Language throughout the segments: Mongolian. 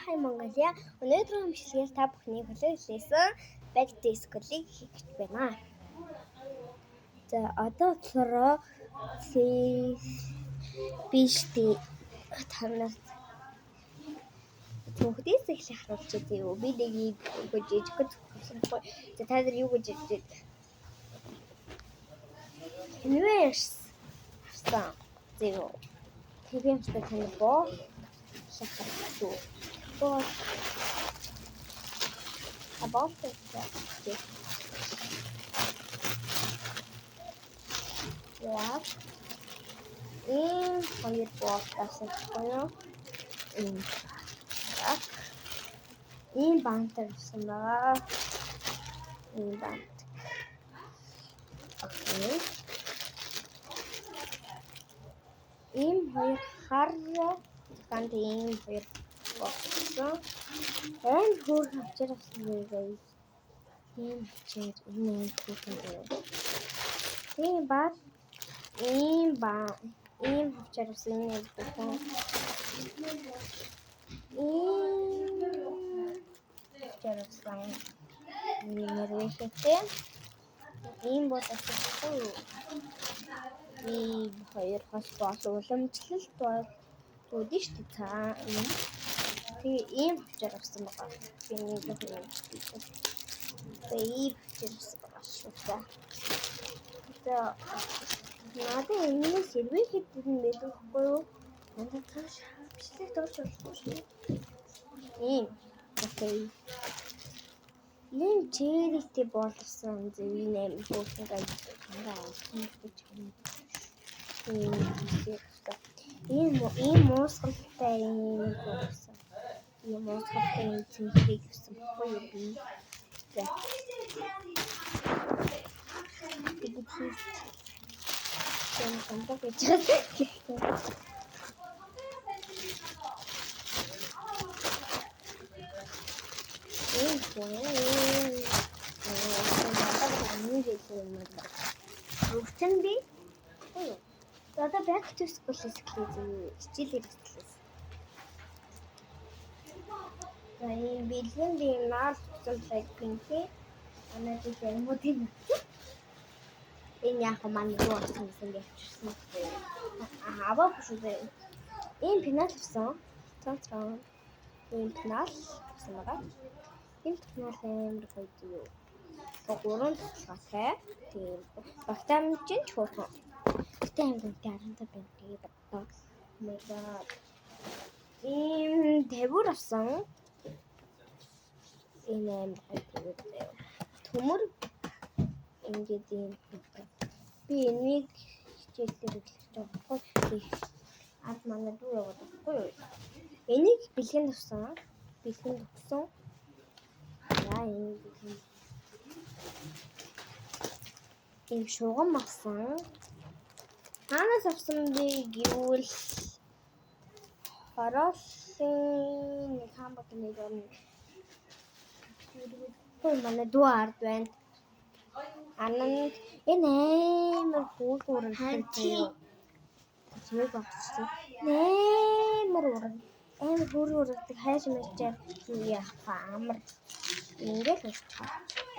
Hi Mongolia. Өнөөдрийн бичлэгээр та бүхний хүлээлгээсэн Backday School-ыг хийх гэж байна. За одоо болохоор биштэй танаас түүхээс эхлэх харуулж байгаа юу? Би нэг юм гэж жижиг зөвхөсөхгүй. За та нар юу гэж хэлж авсан. Зэв. TVM-тэй тань боо шахахгүй. Боо. Абаалтай. Яа. Хоёр боолтаас гоё. Бантар гэсэн байгаа. Бант. Окей. Хоёр хар ганд хоёр боолтсон. Хөр хавчаар авсан юм guys. Хавчаар хөрхөн. Бат. Хавчаар авсан юм байна. Жаргасан нэрвэхтэй бодсон. Хоёр хос бол уламжлалт бол үүдэн шүү дээ цаа. Тэгээ хавчаар авсан байгаа. Би нэг хавчаар авсан байгаа. Надад энэ сэрвэ хийдэг юм байхгүй юу? Надад цааш бичлэг тоглож болохгүй шүү. Окей. Черитэй болсон зөвийн аим бүхэн гэж муусгалтай болсон. Муусгалтай цэнхийг гэсэн бохгүй би. Бүгдээ одоо Backday School-ээс хичээлээр эхэлсэн. За энэ бэлгийн наал цэцэлэг пинки анаач юмудын энэ яг маань юу болсон юм явчихсан. Аваа бүшээ. Энэ пенал авсан. Цаацраа. Энэ пенал авсан байгаа. Энэ пенал амар гоё юу. Гурван туслахтай. Тийм. Багтаамжийн чухал. Гэтэ амьд тарантай байна тэгээд одоо мага тэвэр авсан. Энэ амьд төмөр ингээд юм. Би энийг хичээлээр эхлэж байгаа байхгүй. Ад манай дүү яваад байхгүй юу? Энийг бэлгэнд авсан. Бэлгэнд өгсөн. Яа энэ бэлгэнд. Ийм шугам авсан. Хаанаас авсан бэ гэвэл Хоросын хамбатны дөрөв. Манай дүү ард байна. Анан энэ амар хүүрэн тийм. Зүгээр багчсан. Амар уран. Амар хүүрэн хайш мачаар юу яах амар. Ингээд л болчихоо.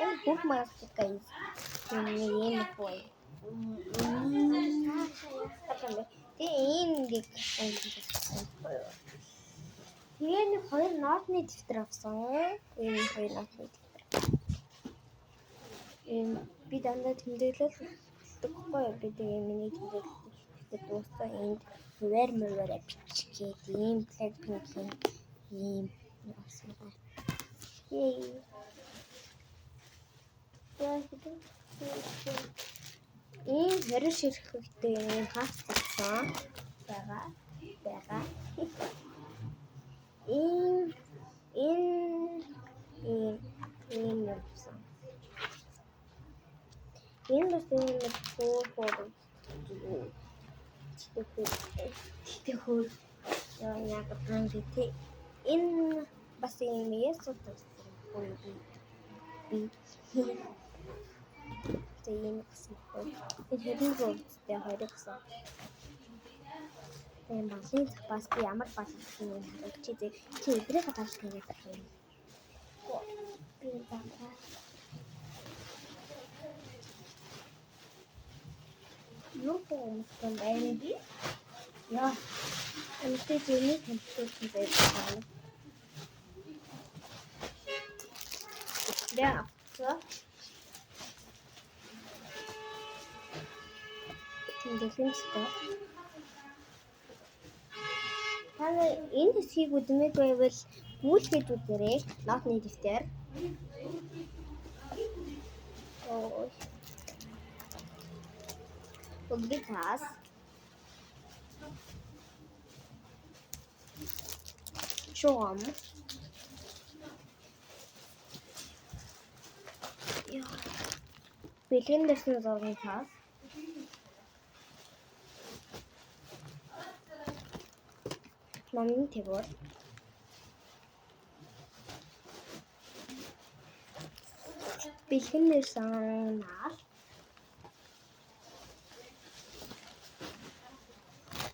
Энэ бүх магадгүй guys. Энэ бой. Энэ хоёр нотны дэвтэр авсан. Энэ хоёр нотны дэвтэр. Би дандаа тэмдэглэл өгөхгүй. Би тэгээ миний тэмдэглэл дууссан. Энд мөр бичгээд Blackpink ийм авсан байна. Энэ хэрэг ширхэгтэй юм хавцсан байгаа. Энэ явсан. Энэ бас энэ хөр хөр яг ган гэдэг. Энэ бас юм ясуу тассан. Тийм гэсэн. Энэ хэрэг зурцтай хоёр гэсэн. Тийм балын бас би ямар бал гэсэн юм чи эдрийг хадгалж хийгээд байна. Би бака. Юу юм бэ би? Яа. Энэтэй зэний компьютер байсан. Ja, so. Дэлгэнцтэй. Та энэ хэсгийг үдмэг байвал гүйлгээд үзээрэй. Нотны дэвтэр. Оо. Бүгдээс чом. Яа. Бэлгэн дэрсэн зургийн тас. Номын тэгвэр. Бэлгэн дэрсэн нар.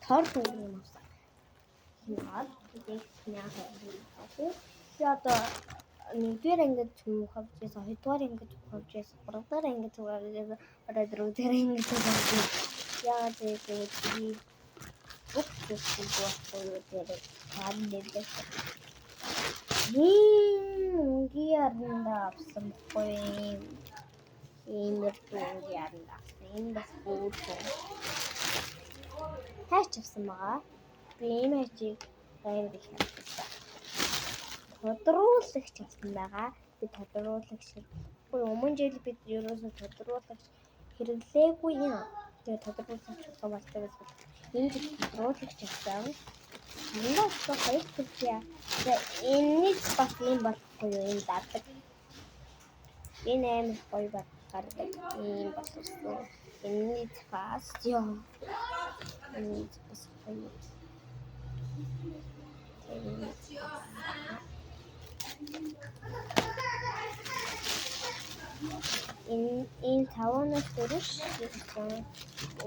Тор дүүрэн авсан. Нар гэдэг няа хайрлаа. Одоо нэгдүгээр ангид хөвж байсан, хоёрдугаар ангид хөвж байсан, гуравдугаар ангид хөвж байсан, дөрөвдүгээр ангид хөвж байсан. Яа тэгээд би бүгд байхгүй тэгээд хаанлээ. Гиарнда авсан байхгүй. Иймэр гиарнда авсан. Энэ бас бүр. Хайч авсан байгаа. Би ийм хайчийг баяр гэж хэлсэн. Тодруулагч авсан байгаа. Би тодруулагч өмнө жил бид ерөөсөө тодруулагч хэрэглээгүй юм. Тэгээд тодруулагч болтой байсан. Энэ жил тодруулагч авсан. Эндээс хоёр төрлийн. Энэний бас юм болохгүй юу? Энэ дадаг. Энэ амар гоё гардаг. Ийм болсон. Энэний бас ёо. Энэ бас гоё. Энэ таванаас дөрөш гэсэн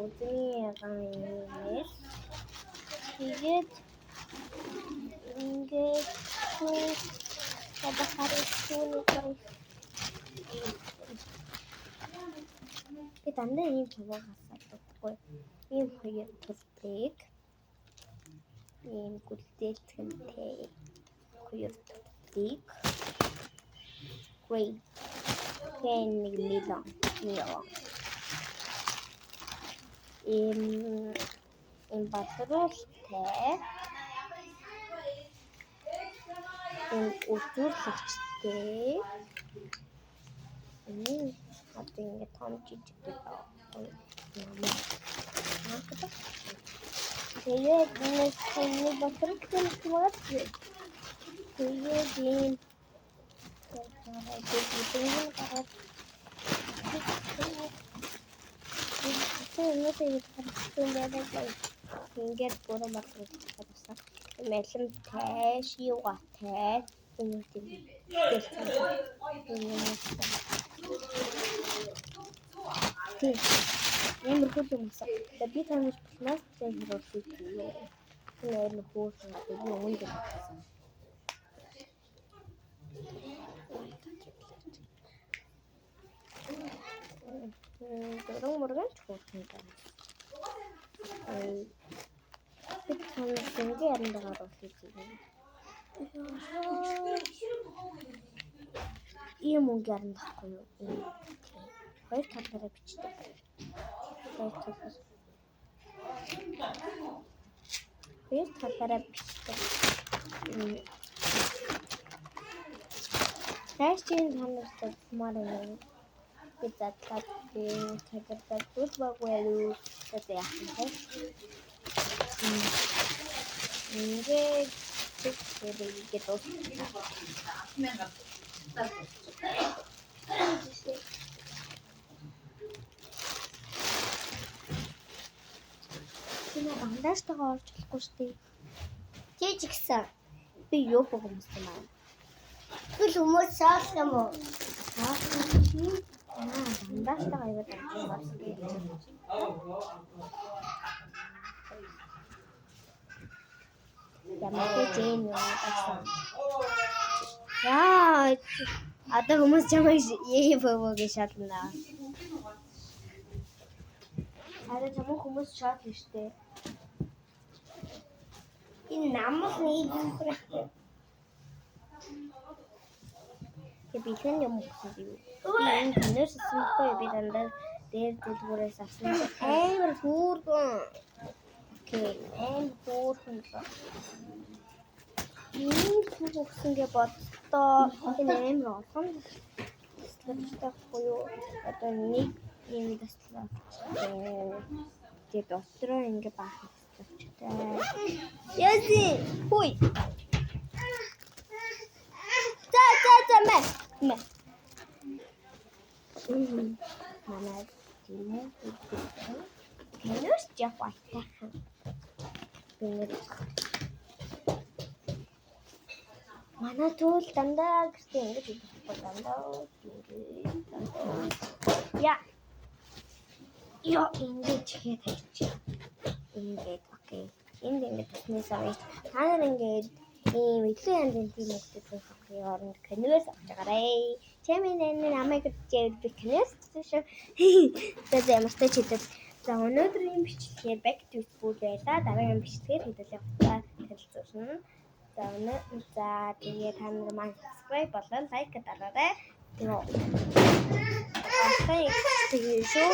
өдрийн яган тэгээд ингээд хадгалсан би дандаа ийм таваагаас авахгүй. Ийм хоёр төрөлийг ийм гүлдэлтэнтэй хоёр төрөлийг грей нэг милон ийм батруултай ийм өдөрлөгчтэй одоо ингээд том жижиг байгаа. Тэгээд нэг батруултай мод тэгээд ийм ингээд бүрэн батруулдаг байсан. Мэлэмтэй, шивгатай юм тийм. Ямар хөл юм бэ? Би таньж пластик хэрэглэж байна. Энэ хөөс юм үнэ. Дөрөв мөргөн чухал байна. Би таньж яран дагаар болчих юм. Ийм мөнгө яран дахгүй юу? Хоёр талаараа бичдэг. Хоёр талаараа бичдэг. Хайчийн танилцдаг мараа. Би задлаад цагтаа зүг багвал гэдэг яах вэ? Ингээд тэгээд энэ бандаажтайгаа орж болохгүй шүү дээ. Чи ч гэсэн би юу богомсон юм. Гэл хүмүүс саах юм уу? Бандаажтайгаа яваад орж Ямар ч юм байсан. Яа, одоо хүмүүс чамайг ебөвөг шална. Харин чамайг хүмүүс шатлна штэ. Энэ намс нэг хэрэгтэй. Бихэн юм гэсэн юм. Энэ нэрс сүнхөө би дандаа дээр дэлгүүрээс авсан. Амар хөөргөн. Окей, амар хөөргөн л. Ийм хүүхэн гэ боддоо энэ амар олон таслалтай буюу одоо нэг юм таслал. Тэгээд дотроо ингэ баах хэрэгтэй. Язи, хүй. Мэ. Манай тийм үү? Кэнэс яхвайтай. Бинэр. Манай туул дандаа гэртээ ингэж идэх дандаа. Яа. Яа ингэж хэд хайчих. Ингээд окей. Энд ингэж тэснээс авч та нар ингэж ийм илүү янзын тийм хүмүүстэй хавхын оронд кэнэс авч байгаарэ. Чамийн намайг гэж би кэнэс шүү. Тэгээд ямар ч хэдэл за өнөөдрийн бичлэгээр back to school байлаа. Дараагийн бичлэгээр хэдэл явуулаа танилцуулна. За тэгээд та нар маань subscribe болон like дараарай. Тэгээ шүү.